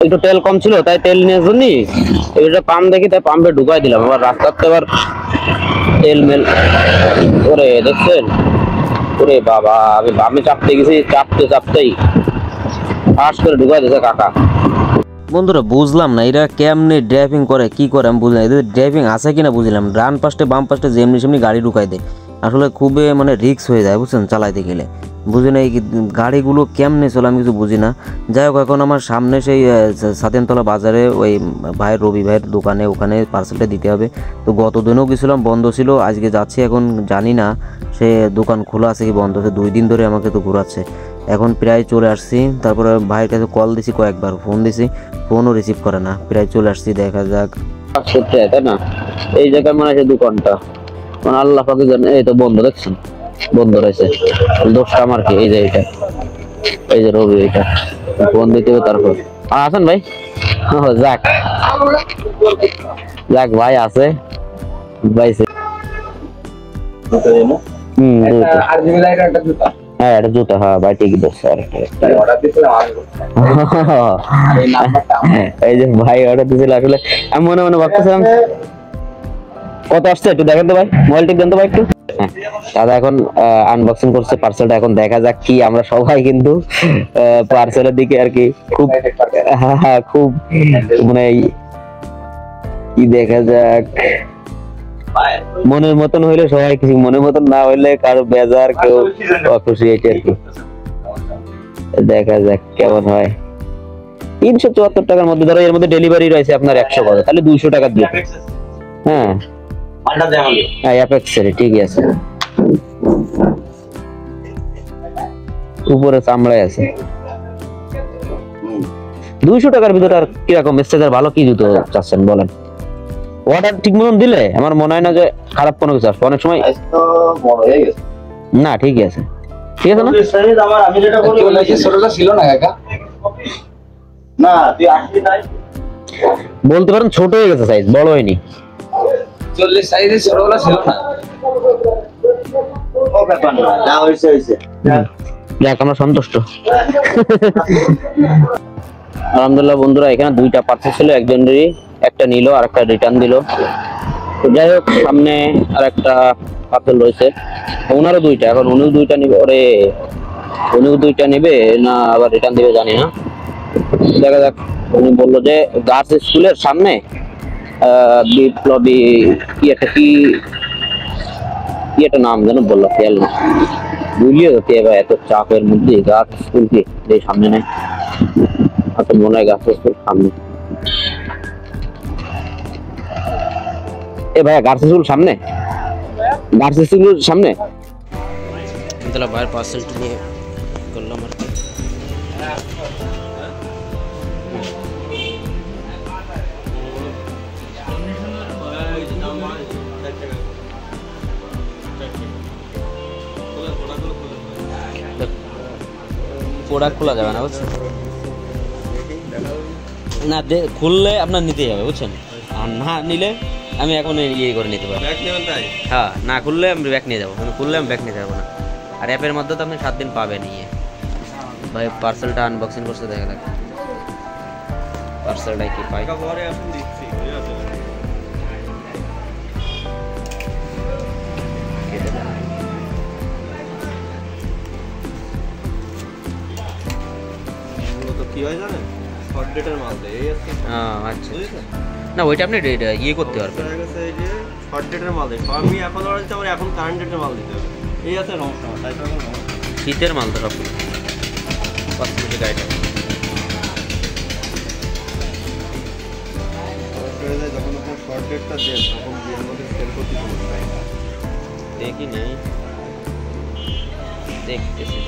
একটু তেল কম ছিল তাই তেল নিয়ে জন্যই এটা পাম্প দেখি তাই পাম্পে ঢুকাই দিলাম। আবার রাস্তাতে আবার তেল মেল করে দেখছেন। ওরে বাবা, আমি চাপতে গেছি, চাপতেই ফাঁস করে ঢুকাই দিয়েছে কাকা। বন্ধুরা বুঝলাম না এরা কেমনে ড্রাইভিং করে, কি করে আমি বুঝলাম, এদের ড্রাইভিং আছে কিনা বুঝলাম। ডান পাশে বাম পাশে যেমনি সেমনি গাড়ি ঢুকাই দেয়, আসলে খুবই মানে রিস্ক হয়ে যায় বুঝছেন চালাইতে গেলে। বুঝি না এই গাড়িগুলো কেমনে চলে আমি কিছু বুঝি না। যাই হোক, এখন আমার সামনে সেই সাতেনতলা বাজারে ওই ভাইয়ের রবি ভাইয়ের দোকানে, ওখানে পার্সেলটা দিতে হবে। তো গত দিনও গেছিলাম, বন্ধ ছিল, আজকে যাচ্ছি। এখন জানি না সে দোকান খোলা আছে কি বন্ধ আছে, 2 দিন ধরে আমাকে তো ঘোরাচ্ছে। এখন প্রায় চলে আসছি, তারপরে ভাইয়ের কাছে কল দিছি, কয়েকবার ফোন দিছি, ফোনও রিসিভ করে না। প্রায় চলে আসছি, দেখা যাক। সত্যি তাই না, এই জায়গায় মনে হয় দোকানটা মানে আল্লাহ পাকে জানে। এই তো বন্ধ, দেখছেন বন্ধ রয়েছে, দোষটা আমার কি? এই যে এটা, এই যে রবি, এটা ফোন দিতে হবে। তারপর আসেন ভাই, যাক যাক ভাই আছে ভাই। হ্যাঁ এটা জুতা, হ্যাঁ ভাই ঠিকই বলছে। এই যে ভাই অর্ডার দিয়েছিল, আসলে আমি মনে মনে ভাবতেছিলাম কত আসছে একটু দেখেন তো ভাই, মোবাইল টিপ দেন তো ভাই একটু। দাদা এখন আনবক্সিং করছে পার্সেলটা, এখন দেখা যাক কি। আমরা সবাই কিন্তু পার্সেলের দিকে আর কি খুব খুব মানে কি দেখা যাক। মনের মতন হইলে সবাই কিছু, মনের মতন না হইলে কারো বেজার, কেউ অখুশি, এটা আর কি। দেখা যাক কেমন হয়। 374 টাকার মধ্যে, ধরো এর মধ্যে ডেলিভারি রয়েছে আপনার 100 করে, তাহলে 200 টাকা দিয়ে। হ্যাঁ অ্যাপেক্সের ঠিকই আছে, উপরে চামড়ায় আছে। 200 টাকার ভিতরে আর কিরকম স্টেজার ভালো কি জুতো চাচ্ছেন বলেন? অর্ডার ঠিক মতন দিলে আমার মনে হয় না যে খারাপ কোনো কিছু আসবে। অনেক সময় না ঠিকই আছে, ঠিক আছে না? আমি যেটা বলি ছোটটা ছিল না কাকা, না তুই আসবি তাই বলতে পারেন, ছোট হয়ে গেছে সাইজ, বড় হয়নি। 40 সাইজের ছোটগুলো ছিল না। ও ব্যাপার না, যা হইছে হইছে, যাক আমরা সন্তুষ্ট। আলহামদুলিল্লাহ বন্ধুরা, এখানে 2টা পার্সেল ছিল, একজনেরই একটা নিল আর একটা রিটার্ন দিল। যাই হোক, সামনে আর একটা পার্সেল রয়েছে, ওনারও 2টা। এখন উনিও 2টা নিবে, ওরে উনিও 2টা নিবে না আবার রিটার্ন দিবে জানি না, দেখা যাক। উনি বললো যে গার্লস স্কুলের সামনে বিপ্লবী কি একটা নাম যেন বললো, খেয়াল না, বুঝলিও তো এবার এত চাপের মধ্যে গার্লস স্কুল কি সামনে নেই, মনে হয় গার্লস স্কুল সামনে। এ ভাইয়া গার্লস স্কুল সামনে, গার্লস স্কুলের সামনে। তাহলে ভাইয়ের পার্সেলটা নিয়ে করলাম আর কি। প্রোডাক্ট খোলা যাবে না বুঝছেন, না খুললে আপনার নিতেই হবে বুঝছেন, আর না নিলে আমি এখন ইয়ে করে নিতে পারবো। হ্যাঁ না খুললে আমি ব্যাক নিয়ে যাবো, খুললে আমি ব্যাক নিতে যাবো না। আর অ্যাপের মধ্যে তো আপনি 7 দিন পাবেন। ইয়ে ভাই পার্সেলটা আনবক্সিং করতে দেখা যাক পার্সেলটা কি পাই। কি হয় জানেন, শর্ট ডেটের মাল দেয়। এই আছে, আচ্ছা না ওইটা আপনি ইয়ে করতে পারবেন, শর্ট ডেটের মাল দেয়। আমি এখন অর্ডার দিতে আমার এখন কারেন্ট ডেটের মাল দিতে হবে। এই আছে সমস্যা, তাই তো শীতের মাল তো সবগুলো 5 কেজি গাড়িটা। যখন আপনার শর্ট ডেটটা দেন তখন বিয়ের মধ্যে সেল করতে সমস্যা হয়। দেখি নেই, দেখতেছি।